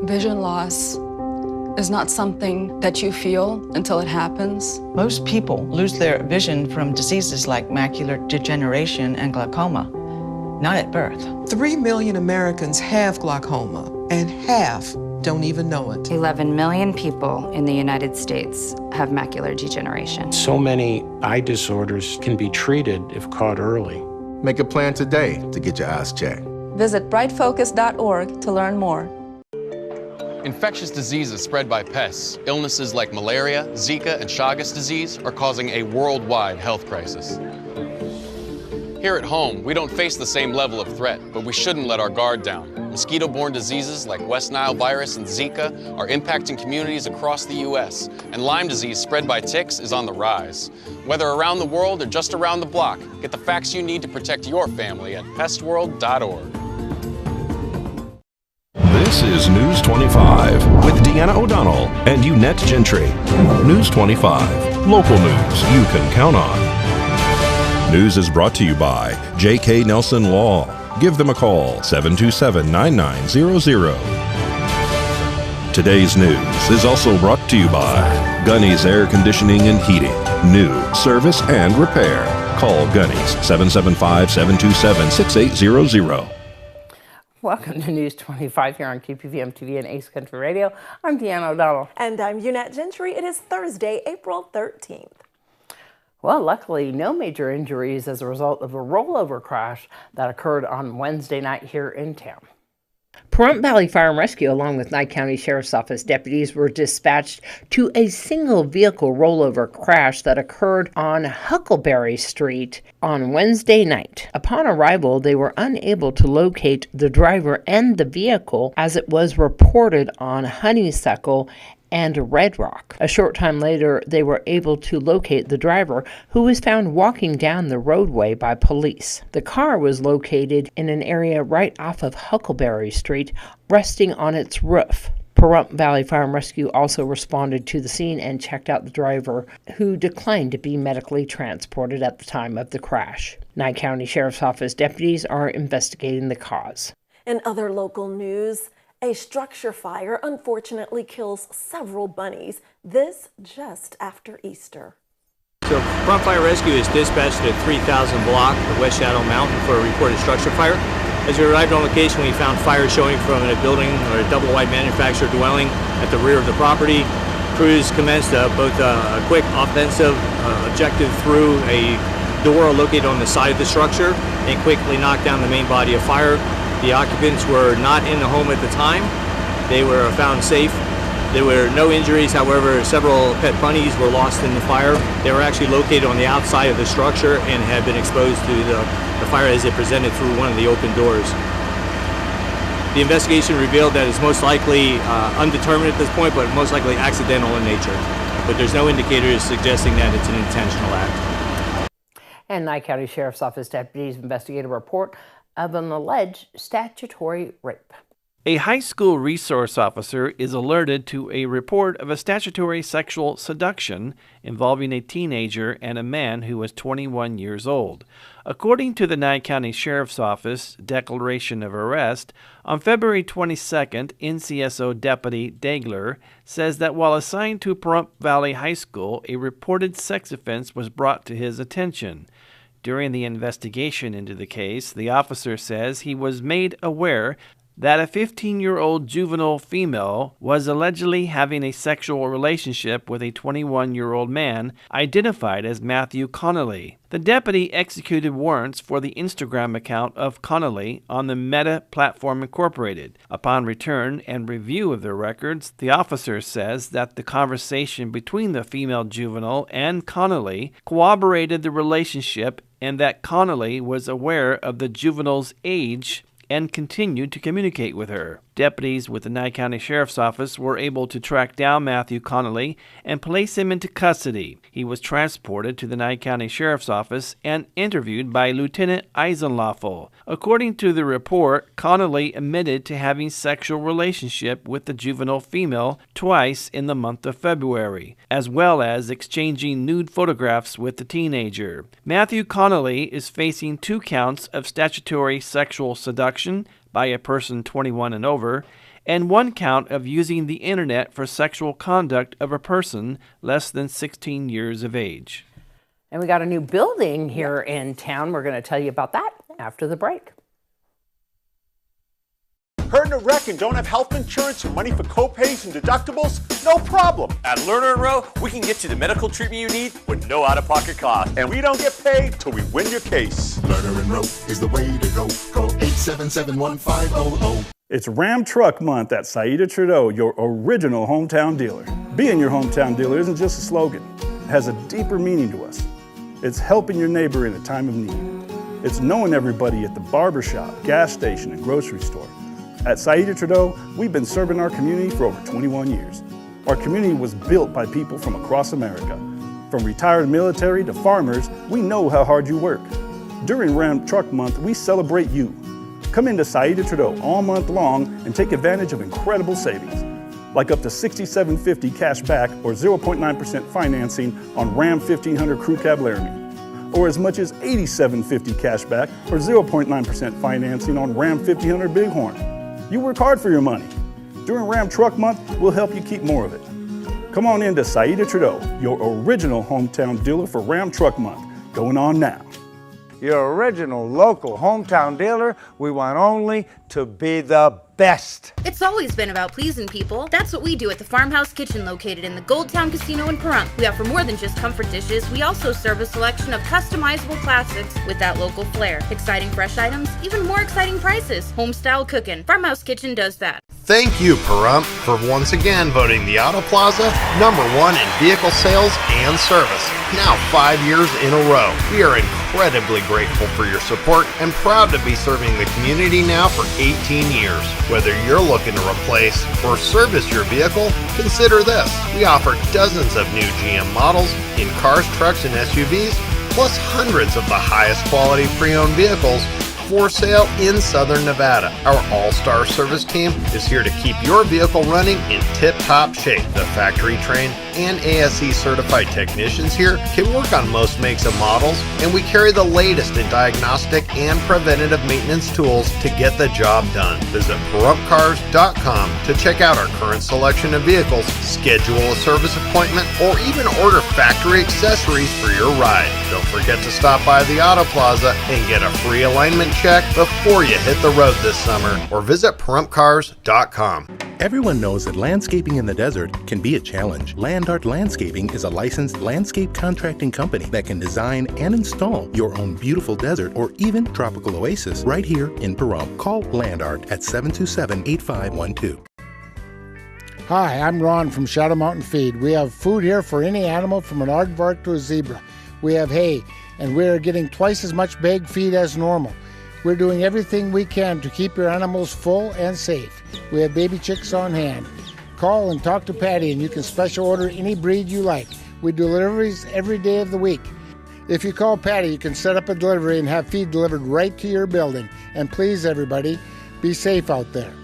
Vision loss is not something that you feel until it happens. Most people lose their vision from diseases like macular degeneration and glaucoma, not at birth. 3 million Americans have glaucoma, and half don't even know it. 11 million people in the United States have macular degeneration. So many eye disorders can be treated if caught early. Make a plan today to get your eyes checked. Visit brightfocus.org to learn more. Infectious diseases spread by pests, illnesses like malaria, Zika, and Chagas disease are causing a worldwide health crisis. Here at home, we don't face the same level of threat, but we shouldn't let our guard down. Mosquito-borne diseases like West Nile virus and Zika are impacting communities across the U.S., and Lyme disease spread by ticks is on the rise. Whether around the world or just around the block, get the facts you need to protect your family at pestworld.org. This is News 25 with Deanna O'Donnell and Unette Gentry. News 25, local news you can count on. News is brought to you by J.K. Nelson Law. Give them a call, 727-9900. Today's news is also brought to you by Gunny's Air Conditioning and Heating. New service and repair. Call Gunny's, 775-727-6800. Welcome to News 25 here on KPVM TV and Ace Country Radio. I'm Deanna O'Donnell. And I'm Unette Gentry. It is Thursday, April 13th. Well, luckily, no major injuries as a result of a rollover crash that occurred on Wednesday night here in town. Pahrump Valley Fire and Rescue, along with Nye County Sheriff's Office deputies, were dispatched to a single vehicle rollover crash that occurred on Huckleberry Street on Wednesday night. Upon arrival, they were unable to locate the driver and the vehicle as it was reported on Honeysuckle and Red Rock. A short time later, they were able to locate the driver, who was found walking down the roadway by police. The car was located in an area right off of Huckleberry Street, resting on its roof. Pahrump Valley Fire and Rescue also responded to the scene and checked out the driver, who declined to be medically transported at the time of the crash. Nye County Sheriff's Office deputies are investigating the cause. In other local news, a structure fire unfortunately kills several bunnies, this just after Easter. So Pahrump Fire Rescue is dispatched to 3000 block of West Shadow Mountain for a reported structure fire. As we arrived on location, we found fire showing from a building or a double-wide manufactured dwelling at the rear of the property. Crews commenced both a quick offensive objective through a door located on the side of the structure and quickly knocked down the main body of fire. The occupants were not in the home at the time. They were found safe. There were no injuries, however, several pet bunnies were lost in the fire. They were actually located on the outside of the structure and had been exposed to the fire as it presented through one of the open doors. The investigation revealed that it's most likely undetermined at this point, but most likely accidental in nature. But there's no indicators suggesting that it's an intentional act. And Nye County Sheriff's Office deputies investigate a report of an alleged statutory rape. A high school resource officer is alerted to a report of a statutory sexual seduction involving a teenager and a man who was 21 years old. According to the Nye County Sheriff's Office declaration of arrest, on February 22nd, NCSO Deputy Dagler says that while assigned to Pahrump Valley High School, a reported sex offense was brought to his attention. During the investigation into the case, the officer says he was made aware that a 15-year-old juvenile female was allegedly having a sexual relationship with a 21-year-old man identified as Matthew Connolly. The deputy executed warrants for the Instagram account of Connolly on the Meta Platform Incorporated. Upon return and review of the records, the officer says that the conversation between the female juvenile and Connolly corroborated the relationship and that Connolly was aware of the juvenile's age and continued to communicate with her. Deputies with the Nye County Sheriff's Office were able to track down Matthew Connolly and place him into custody. He was transported to the Nye County Sheriff's Office and interviewed by Lieutenant Eisenloffel. According to the report, Connolly admitted to having sexual relationship with the juvenile female twice in the month of February, as well as exchanging nude photographs with the teenager. Matthew Connolly is facing 2 counts of statutory sexual seduction by a person 21 and over, and 1 count of using the internet for sexual conduct of a person less than 16 years of age. And we got a new building here in town. We're going to tell you about that after the break. Hurt in a wreck and don't have health insurance or money for co-pays and deductibles? No problem. At Lerner & Rowe, we can get you the medical treatment you need with no out-of-pocket cost. And we don't get paid till we win your case. Lerner & Rowe is the way to go. Call 877-1500. It's Ram Truck Month at Saida Trudeau, your original hometown dealer. Being your hometown dealer isn't just a slogan. It has a deeper meaning to us. It's helping your neighbor in a time of need. It's knowing everybody at the barbershop, gas station, and grocery store. At Saida Trudeau, we've been serving our community for over 21 years. Our community was built by people from across America. From retired military to farmers, we know how hard you work. During Ram Truck Month, we celebrate you. Come into Saida Trudeau all month long and take advantage of incredible savings, like up to $67.50 cash back or 0.9% financing on Ram 1500 Crew Cab Laramie, or as much as $87.50 cash back or 0.9% financing on Ram 1500 Bighorn. You work hard for your money. During Ram Truck Month, we'll help you keep more of it. Come on into Saida Trudeau, your original hometown dealer for Ram Truck Month, going on now. Your original local hometown dealer, we want only to be the best. It's always been about pleasing people. That's what we do at the Farmhouse Kitchen located in the Gold Town Casino in Pahrump. We offer more than just comfort dishes. We also serve a selection of customizable classics with that local flair. Exciting fresh items, even more exciting prices. Home-style cooking. Farmhouse Kitchen does that. Thank you, Pahrump, for once again voting the Auto Plaza #1 in vehicle sales and service. Now 5 years in a row. We are incredibly grateful for your support and proud to be serving the community now for 18 years. Whether you're looking to replace or service your vehicle, consider this. We offer dozens of new GM models in cars, trucks, and SUVs, plus hundreds of the highest quality pre-owned vehicles for sale in Southern Nevada. Our all-star service team is here to keep your vehicle running in tip-top shape. The factory-trained and ASE certified technicians here can work on most makes and models, and we carry the latest in diagnostic and preventative maintenance tools to get the job done. Visit PaHrumpCars.com to check out our current selection of vehicles, schedule a service appointment, or even order factory accessories for your ride. Don't forget to stop by the Auto Plaza and get a free alignment check before you hit the road this summer, or visit PaHrumpCars.com. Everyone knows that landscaping in the desert can be a challenge. Land Art Landscaping is a licensed landscape contracting company that can design and install your own beautiful desert or even tropical oasis right here in Pahrump. Call Land Art at 727-8512. Hi, I'm Ron from Shadow Mountain Feed. We have food here for any animal from an aardvark to a zebra. We have hay, and we are getting twice as much bag feed as normal. We're doing everything we can to keep your animals full and safe. We have baby chicks on hand. Call and talk to Patty and you can special order any breed you like. We do deliveries every day of the week. If you call Patty, you can set up a delivery and have feed delivered right to your building. And please, everybody, be safe out there.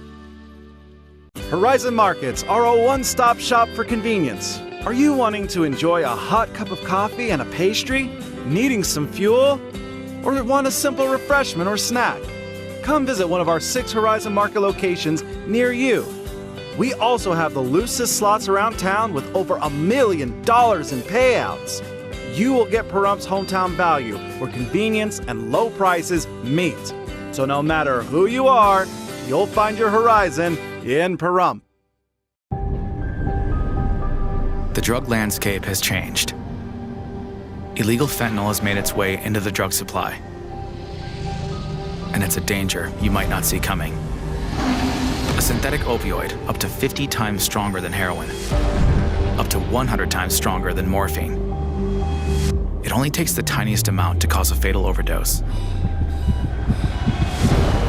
Horizon Markets are a one-stop shop for convenience. Are you wanting to enjoy a hot cup of coffee and a pastry? Needing some fuel? Or want a simple refreshment or snack? Come visit one of our 6 Horizon Market locations near you. We also have the loosest slots around town with over $1 million in payouts. You will get Pahrump's hometown value, where convenience and low prices meet. So no matter who you are, you'll find your Horizon in Pahrump. The drug landscape has changed. Illegal fentanyl has made its way into the drug supply. And it's a danger you might not see coming. A synthetic opioid up to 50 times stronger than heroin, up to 100 times stronger than morphine. It only takes the tiniest amount to cause a fatal overdose.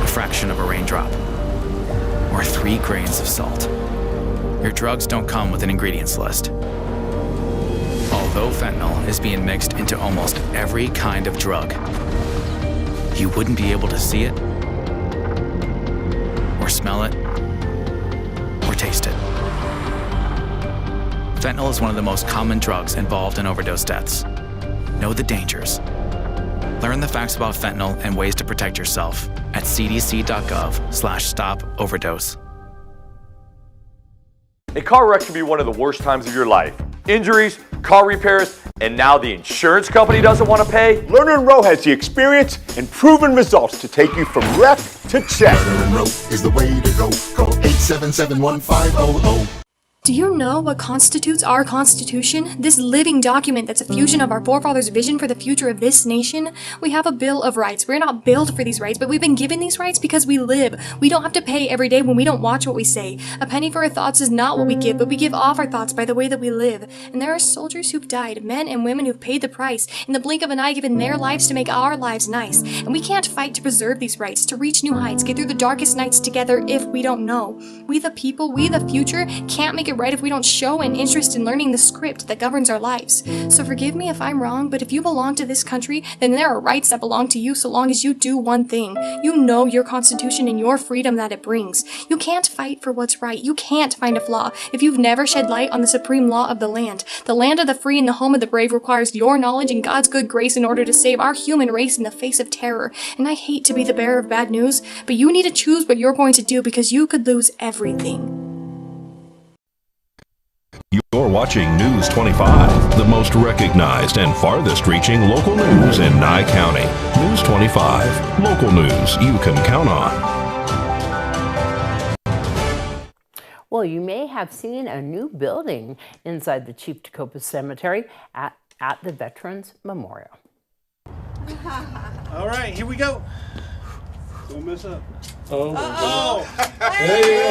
A fraction of a raindrop, or 3 grains of salt. Your drugs don't come with an ingredients list. Although fentanyl is being mixed into almost every kind of drug, you wouldn't be able to see it, or smell it, or taste it. Fentanyl is one of the most common drugs involved in overdose deaths. Know the dangers. Learn the facts about fentanyl and ways to protect yourself at cdc.gov/stop overdose. A car wreck can be one of the worst times of your life. Injuries, car repairs, and now the insurance company doesn't want to pay? Lerner & Rowe has the experience and proven results to take you from wreck to check. Lerner & Rowe is the way to go. Call 877-1500. Do you know what constitutes our Constitution? This living document that's a fusion of our forefathers' vision for the future of this nation? We have a Bill of Rights. We're not built for these rights, but we've been given these rights because we live. We don't have to pay every day when we don't watch what we say. A penny for our thoughts is not what we give, but we give off our thoughts by the way that we live. And there are soldiers who've died, men and women who've paid the price, in the blink of an eye given their lives to make our lives nice. And we can't fight to preserve these rights, to reach new heights, get through the darkest nights together if we don't know. We the people, we the future, can't make it right if we don't show an interest in learning the script that governs our lives. So forgive me if I'm wrong, but if you belong to this country, then there are rights that belong to you so long as you do one thing. You know your Constitution and your freedom that it brings. You can't fight for what's right. You can't find a flaw if you've never shed light on the supreme law of the land. The land of the free and the home of the brave requires your knowledge and God's good grace in order to save our human race in the face of terror. And I hate to be the bearer of bad news, but you need to choose what you're going to do because you could lose everything. You're watching News 25, the most recognized and farthest reaching local news in Nye County. News 25, local news you can count on. Well, you may have seen a new building inside the Chief Tecumseh Cemetery at the Veterans Memorial. All right, here we go. Don't mess up. Oh. There you go.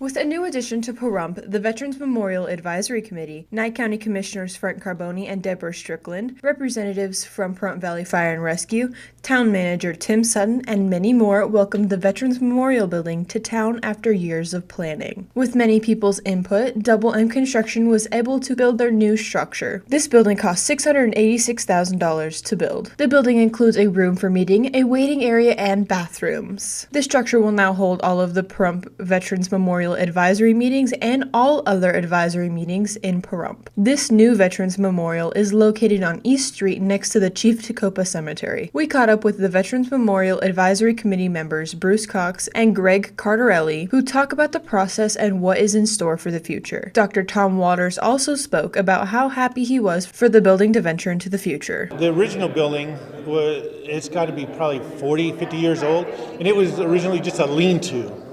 With a new addition to Pahrump, the Veterans Memorial Advisory Committee, Nye County Commissioners Frank Carboni and Deborah Strickland, representatives from Pahrump Valley Fire and Rescue, Town Manager Tim Sutton, and many more welcomed the Veterans Memorial Building to town after years of planning. With many people's input, Double M Construction was able to build their new structure. This building cost $686,000 to build. The building includes a room for meeting, a waiting area, and bathrooms. The structure will now hold all of the Pahrump Veterans Memorial Advisory meetings and all other advisory meetings in Pahrump. This new Veterans Memorial is located on East Street next to the Chief Tecumseh Cemetery. We caught up with the Veterans Memorial Advisory Committee members Bruce Cox and Greg Cardarelli, who talk about the process and what is in store for the future. Dr. Tom Waters also spoke about how happy he was for the building to venture into the future. The original building, it's got to be probably 40, 50 years old, and it was originally just a lean-to.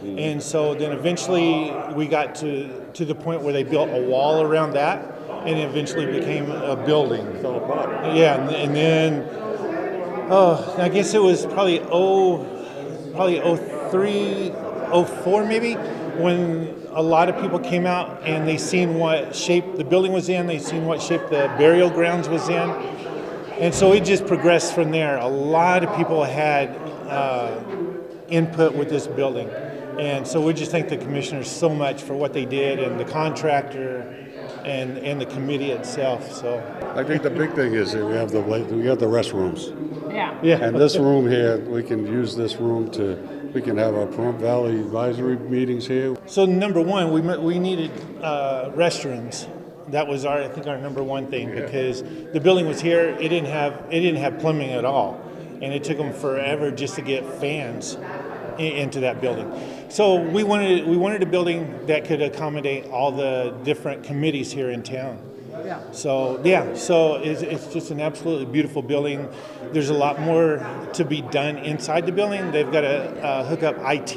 And so then eventually we got to the point where they built a wall around that, and it eventually became a building. Yeah, and then, I guess it was probably 03, 04 maybe, when a lot of people came out and they seen what shape the building was in, they seen what shape the burial grounds was in. And so it just progressed from there. A lot of people had input with this building. And so we just thank the commissioners so much for what they did, and the contractor and the committee itself. So I think the big thing is that we have the restrooms. Yeah. And this room here, we can use this room we can have our Pahrump Valley advisory meetings here. So number one, we needed restrooms. That was I think our number one thing, because the building was here. It didn't have plumbing at all, and it took them forever just to get fans into that building. So we wanted a building that could accommodate all the different committees here in town. So it's just an absolutely beautiful building. There's a lot more to be done inside the building. They've got to hook up IT,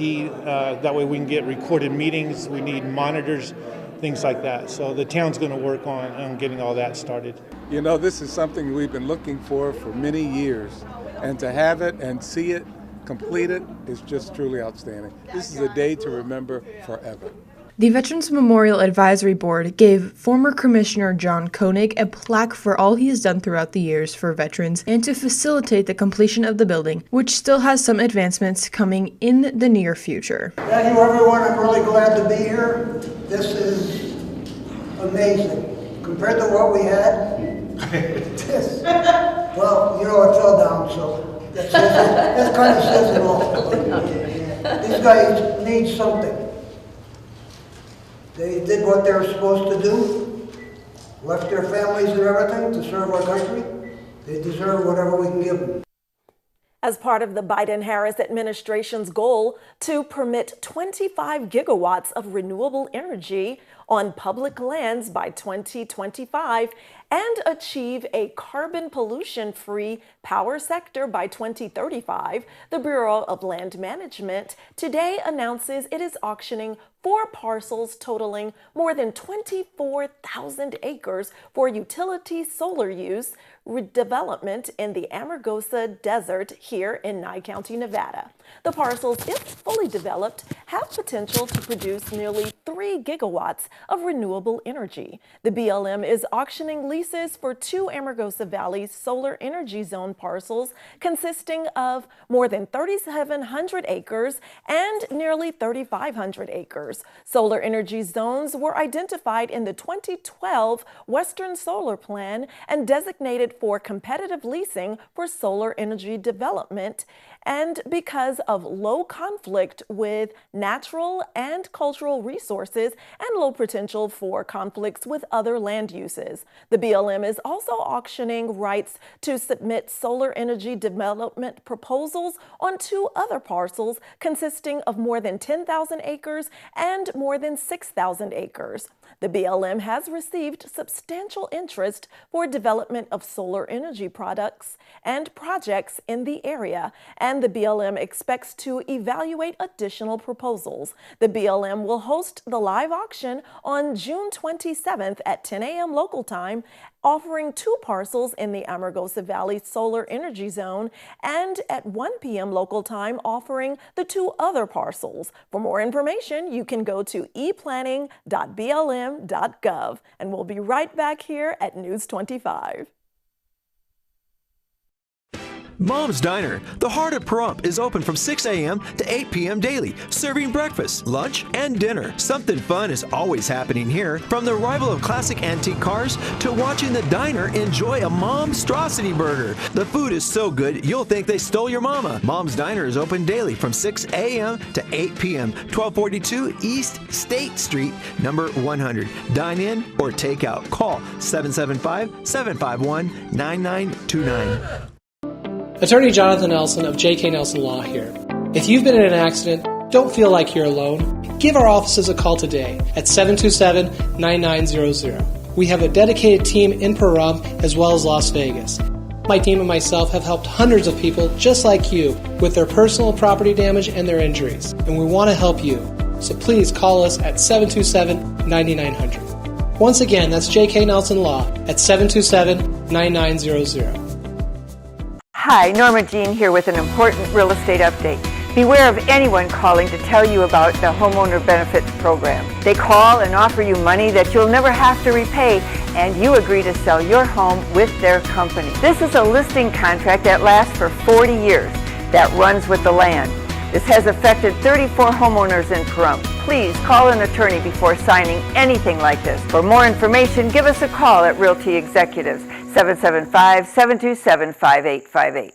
that way we can get recorded meetings. We need monitors, things like that. So the town's going to work on getting all that started. You know, this is something we've been looking for many years, and to have it and see it completed is just truly outstanding. This is a day to remember forever. The Veterans Memorial Advisory Board gave former Commissioner John Koenig a plaque for all he has done throughout the years for veterans and to facilitate the completion of the building, which still has some advancements coming in the near future. Thank you, everyone. I'm really glad to be here. This is amazing. Compared to what we had, well, you know, it fell down, so that kind of says it all. These guys need something. They did what they were supposed to do, left their families and everything to serve our country. They deserve whatever we can give them. As part of the Biden-Harris administration's goal to permit 25 gigawatts of renewable energy on public lands by 2025 and achieve a carbon pollution-free power sector by 2035, the Bureau of Land Management today announces it is auctioning 4 parcels totaling more than 24,000 acres for utility solar use development in the Amargosa Desert here in Nye County, Nevada. The parcels, if fully developed, have potential to produce nearly 3 gigawatts of renewable energy. The BLM is auctioning leases for 2 Amargosa Valley Solar Energy Zone parcels consisting of more than 3,700 acres and nearly 3,500 acres. Solar energy zones were identified in the 2012 Western Solar Plan and designated for competitive leasing for solar energy development, and because of low conflict with natural and cultural resources and low potential for conflicts with other land uses. The BLM is also auctioning rights to submit solar energy development proposals on 2 other parcels consisting of more than 10,000 acres and more than 6,000 acres. The BLM has received substantial interest for development of solar energy products and projects in the area, and the BLM expects to evaluate additional proposals. The BLM will host the live auction on June 27th at 10 a.m. local time, offering 2 parcels in the Amargosa Valley Solar Energy Zone, and at 1 p.m. local time offering the 2 other parcels. For more information, you can go to eplanning.blm.gov, and we'll be right back here at News 25. Mom's Diner, the heart of Pahrump, is open from 6 a.m. to 8 p.m. daily, serving breakfast, lunch, and dinner. Something fun is always happening here, from the arrival of classic antique cars to watching the diner enjoy a Momstrosity burger. The food is so good, you'll think they stole your mama. Mom's Diner is open daily from 6 a.m. to 8 p.m., 1242 East State Street, number 100. Dine in or take out. Call 775-751-9929. Attorney Jonathan Nelson of J.K. Nelson Law here. If you've been in an accident, don't feel like you're alone. Give our offices a call today at 727-9900. We have a dedicated team in Pahrump as well as Las Vegas. My team and myself have helped hundreds of people just like you with their personal property damage and their injuries, and we want to help you. So please call us at 727-9900. Once again, that's J.K. Nelson Law at 727-9900. Hi, Norma Jean here with an important real estate update. Beware of anyone calling to tell you about the Homeowner Benefits Program. They call and offer you money that you'll never have to repay, and you agree to sell your home with their company. This is a listing contract that lasts for 40 years, that runs with the land. This has affected 34 homeowners in Pahrump. Please call an attorney before signing anything like this. For more information, give us a call at Realty Executives, 775-727-5858.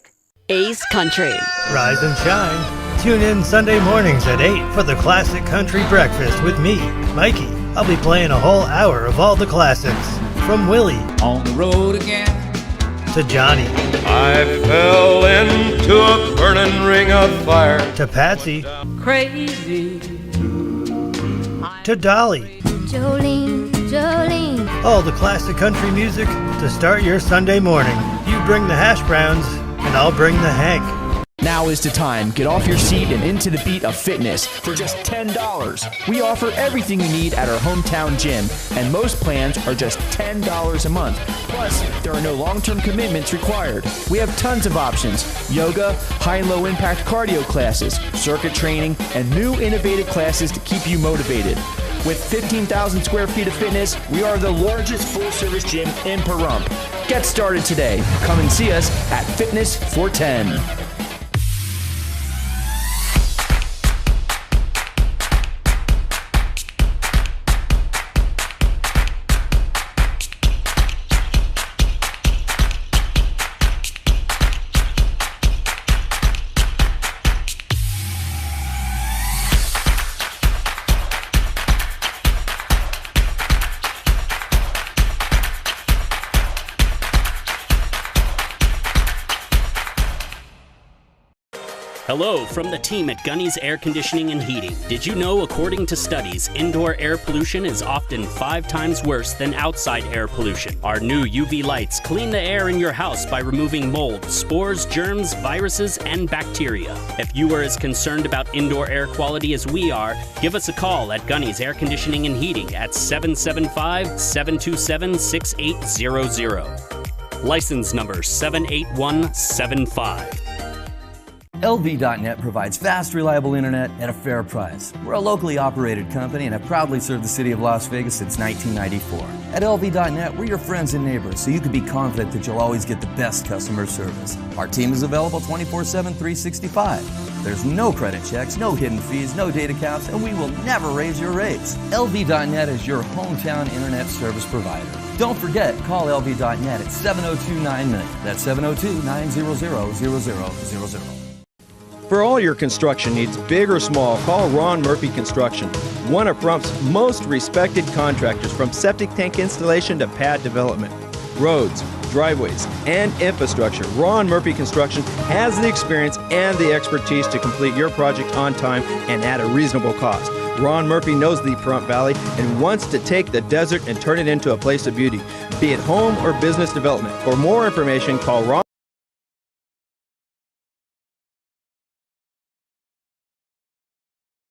Ace Country. Rise and shine. Tune in Sunday mornings at 8 for the Classic Country Breakfast with me, Mikey. I'll be playing a whole hour of all the classics. From Willie. On the road again. To Johnny. I fell into a burning ring of fire. To Patsy. Crazy. To Dolly. Jolene, Jolene. All the classic country music to start your Sunday morning. You bring the hash browns, and I'll bring the Hank. Now is the time. Get off your seat and into the beat of fitness for just $10. We offer everything you need at our hometown gym, and most plans are just $10 a month. Plus, there are no long-term commitments required. We have tons of options: yoga, high and low impact cardio classes, circuit training, and new innovative classes to keep you motivated. With 15,000 square feet of fitness, we are the largest full-service gym in Pahrump. Get started today. Come and see us at Fitness 410. Hello from the team at Gunny's Air Conditioning and Heating. Did you know, according to studies, indoor air pollution is often 5 times worse than outside air pollution? Our new UV lights clean the air in your house by removing mold, spores, germs, viruses, and bacteria. If you are as concerned about indoor air quality as we are, give us a call at Gunny's Air Conditioning and Heating at 775-727-6800. License number 78175. LV.net provides fast, reliable internet at a fair price. We're a locally operated company and have proudly served the city of Las Vegas since 1994. At LV.net, we're your friends and neighbors, so you can be confident that you'll always get the best customer service. Our team is available 24/7, 365. There's no credit checks, no hidden fees, no data caps, and we will never raise your rates. LV.net is your hometown internet service provider. Don't forget, call LV.net at 702-9-MINUTE. That's 702-900-0000. For all your construction needs, big or small, call Ron Murphy Construction, one of Pahrumph's most respected contractors, from septic tank installation to pad development. Roads, driveways, and infrastructure. Ron Murphy Construction has the experience and the expertise to complete your project on time and at a reasonable cost. Ron Murphy knows the Pahrump Valley and wants to take the desert and turn it into a place of beauty, be it home or business development. For more information, call Ron.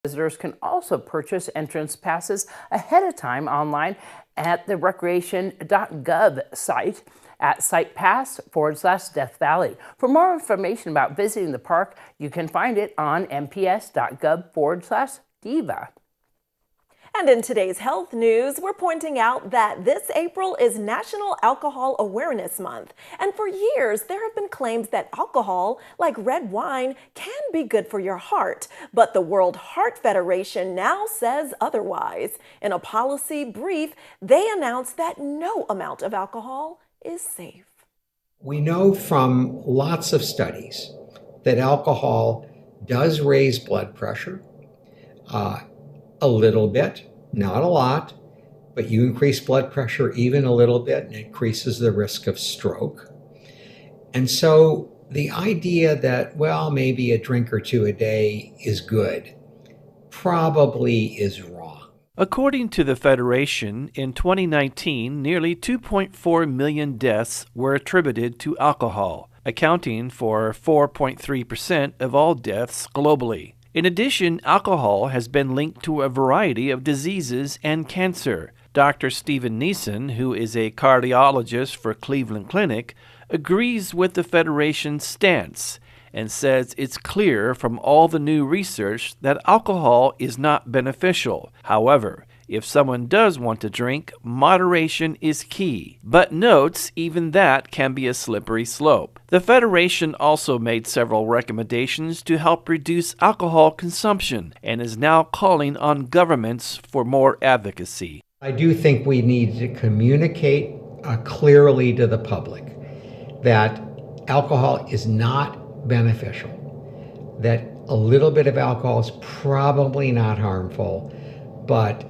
Visitors can also purchase entrance passes ahead of time online at the recreation.gov site at sitepass/Death Valley. For more information about visiting the park, you can find it on mps.gov/diva. And in today's health news, we're pointing out that this April is National Alcohol Awareness Month. And for years, there have been claims that alcohol, like red wine, can be good for your heart. But the World Heart Federation now says otherwise. In a policy brief, they announced that no amount of alcohol is safe. We know from lots of studies that alcohol does raise blood pressure. A little bit, not a lot, but you increase blood pressure even a little bit and it increases the risk of stroke. And so the idea that, well, maybe a drink or two a day is good probably is wrong. According to the Federation, in 2019, nearly 2.4 million deaths were attributed to alcohol, accounting for 4.3% of all deaths globally. In addition, alcohol has been linked to a variety of diseases and cancer. Dr. Stephen Neeson, who is a cardiologist for Cleveland Clinic, agrees with the Federation's stance and says it's clear from all the new research that alcohol is not beneficial. However, if someone does want to drink, moderation is key, but notes even that can be a slippery slope. The Federation also made several recommendations to help reduce alcohol consumption and is now calling on governments for more advocacy. I do think we need to communicate clearly to the public that alcohol is not beneficial, that a little bit of alcohol is probably not harmful, but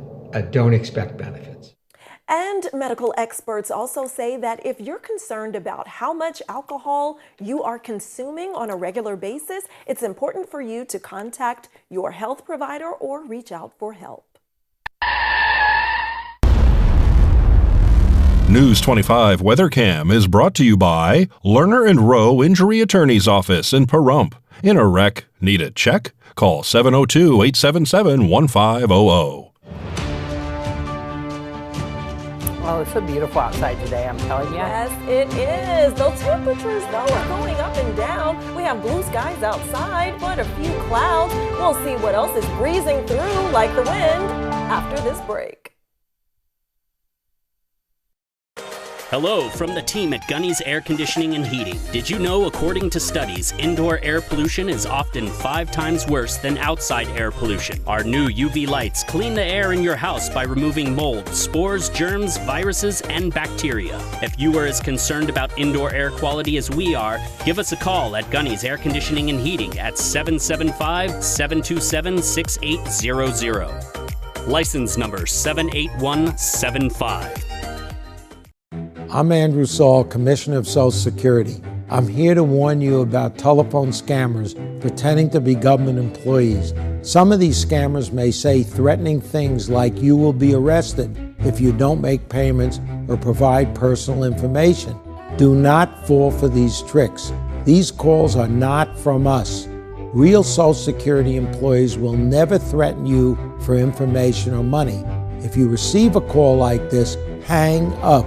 don't expect benefits. And medical experts also say that if you're concerned about how much alcohol you are consuming on a regular basis, it's important for you to contact your health provider or reach out for help. News 25 WeatherCam is brought to you by Lerner and Rowe Injury Attorney's Office in Pahrump. In a wreck, need a check? Call 702-877-1500. Oh, it's so beautiful outside today, I'm telling you. Yes, it is. Those temperatures, though, are going up and down. We have blue skies outside, but a few clouds. We'll see what else is breezing through like the wind after this break. Hello from the team at Gunny's Air Conditioning and Heating. Did you know, according to studies, indoor air pollution is often 5 times worse than outside air pollution? Our new UV lights clean the air in your house by removing mold, spores, germs, viruses, and bacteria. If you are as concerned about indoor air quality as we are, give us a call at Gunny's Air Conditioning and Heating at 775-727-6800. License number 78175. I'm Andrew Saul, Commissioner of Social Security. I'm here to warn you about telephone scammers pretending to be government employees. Some of these scammers may say threatening things like you will be arrested if you don't make payments or provide personal information. Do not fall for these tricks. These calls are not from us. Real Social Security employees will never threaten you for information or money. If you receive a call like this, hang up.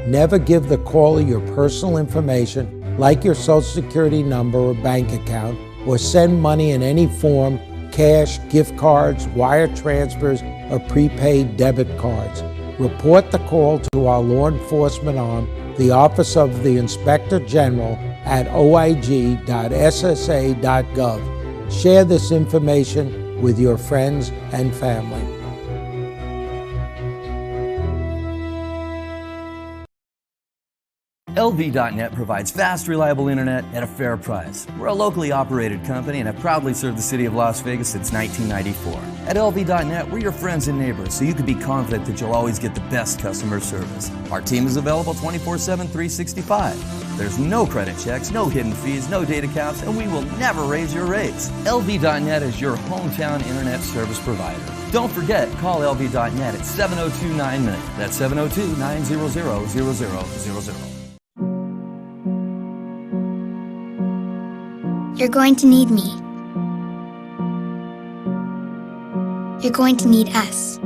Never give the caller your personal information, like your Social Security number or bank account, or send money in any form, cash, gift cards, wire transfers, or prepaid debit cards. Report the call to our law enforcement arm, the Office of the Inspector General, at oig.ssa.gov. Share this information with your friends and family. LV.net provides fast, reliable internet at a fair price. We're a locally operated company and have proudly served the city of Las Vegas since 1994. At LV.net, we're your friends and neighbors, so you can be confident that you'll always get the best customer service. Our team is available 24/7, 365. There's no credit checks, no hidden fees, no data caps, and we will never raise your rates. LV.net is your hometown internet service provider. Don't forget, call LV.net at 702-9-MINUTE. That's 702-900-0000. You're going to need me. You're going to need us.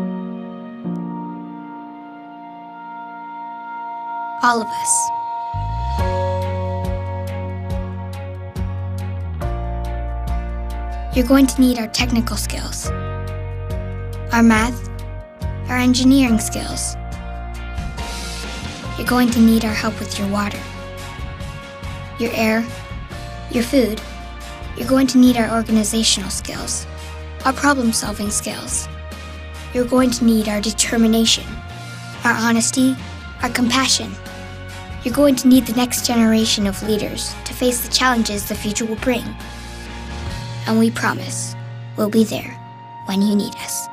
All of us. You're going to need our technical skills, our math, our engineering skills. You're going to need our help with your water, your air, your food. You're going to need our organizational skills, our problem-solving skills. You're going to need our determination, our honesty, our compassion. You're going to need the next generation of leaders to face the challenges the future will bring. And we promise we'll be there when you need us.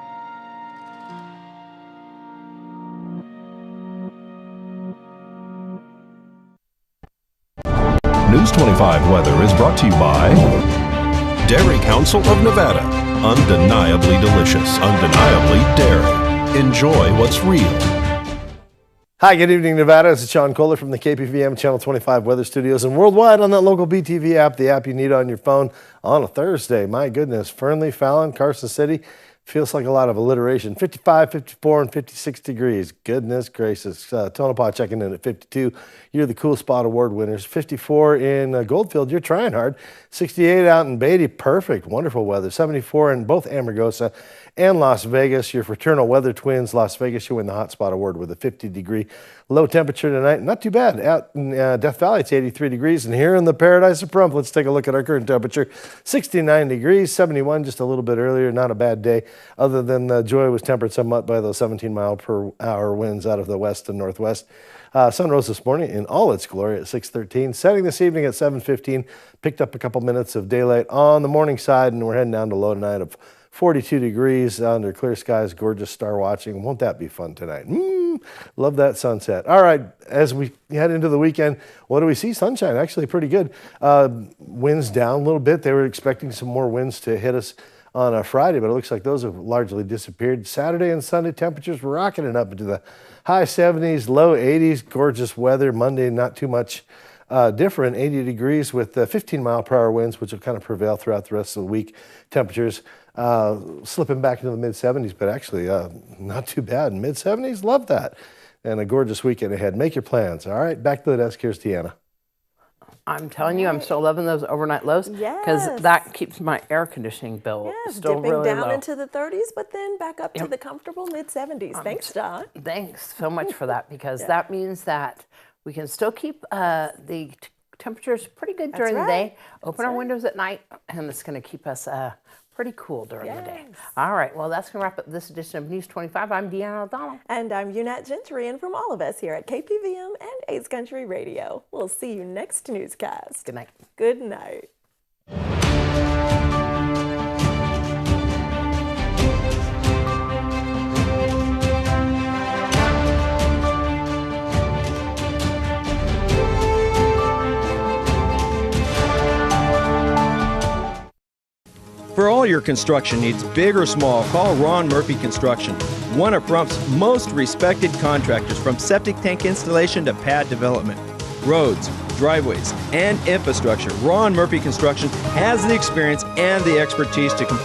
News 25 weather is brought to you by Dairy Council of Nevada. Undeniably delicious, undeniably dairy. Enjoy what's real. Hi, good evening, Nevada. This is Sean Kohler from the KPVM Channel 25 Weather Studios and worldwide on that local BTV app, the app you need on your phone on a Thursday. My goodness, Fernley, Fallon, Carson City. Feels like a lot of alliteration. 55, 54, and 56 degrees. Goodness gracious. Tonopah checking in at 52. You're the Cool Spot Award winners. 54 in Goldfield. You're trying hard. 68 out in Beatty. Perfect. Wonderful weather. 74 in both Amargosa and Las Vegas. Your fraternal weather twins. Las Vegas, you win the Hot Spot Award with a 50-degree low temperature tonight. Not too bad. Out in Death Valley, it's 83 degrees. And here in the Paradise of Pahrump, let's take a look at our current temperature. 69 degrees, 71 just a little bit earlier. Not a bad day. Other than joy was tempered somewhat by those 17-mile-per-hour winds out of the west and northwest. Sun rose this morning in all its glory at 6:13. Setting this evening at 7:15. Picked up a couple minutes of daylight on the morning side, and we're heading down to low tonight of 42 degrees under clear skies. Gorgeous star watching. Won't that be fun tonight? Love that sunset. All right, as we head into the weekend, what do we see? Sunshine, actually pretty good. Winds down a little bit. They were expecting some more winds to hit us on a Friday, but it looks like those have largely disappeared. Saturday and Sunday temperatures rocketing up into the high 70s, low 80s. Gorgeous weather. Monday, not too much different. 80 degrees with 15-mile-per-hour winds, which will kind of prevail throughout the rest of the week. Temperatures slipping back into the mid-70s, but actually not too bad. Mid-70s, love that. And a gorgeous weekend ahead. Make your plans. All right, back to the desk. Here's Deanna. I'm telling you, I'm still loving those overnight lows because that keeps my air conditioning bill still dipping really down low. into the 30s, but then back up to the comfortable mid-70s. Thanks, John. Thanks so much for that, because that means that we can still keep the temperatures pretty good during the day, open our windows at night, and it's going to keep us pretty cool during the day. All right, well, that's going to wrap up this edition of News 25. I'm Deanna O'Donnell. And I'm Unette Gentry, and from all of us here at KPVM and A's Country Radio, we'll see you next newscast. Good night. Good night. For all your construction needs, big or small, call Ron Murphy Construction, one of Pahrumph's most respected contractors, from septic tank installation to pad development. Roads, driveways, and infrastructure. Ron Murphy Construction has the experience and the expertise to complete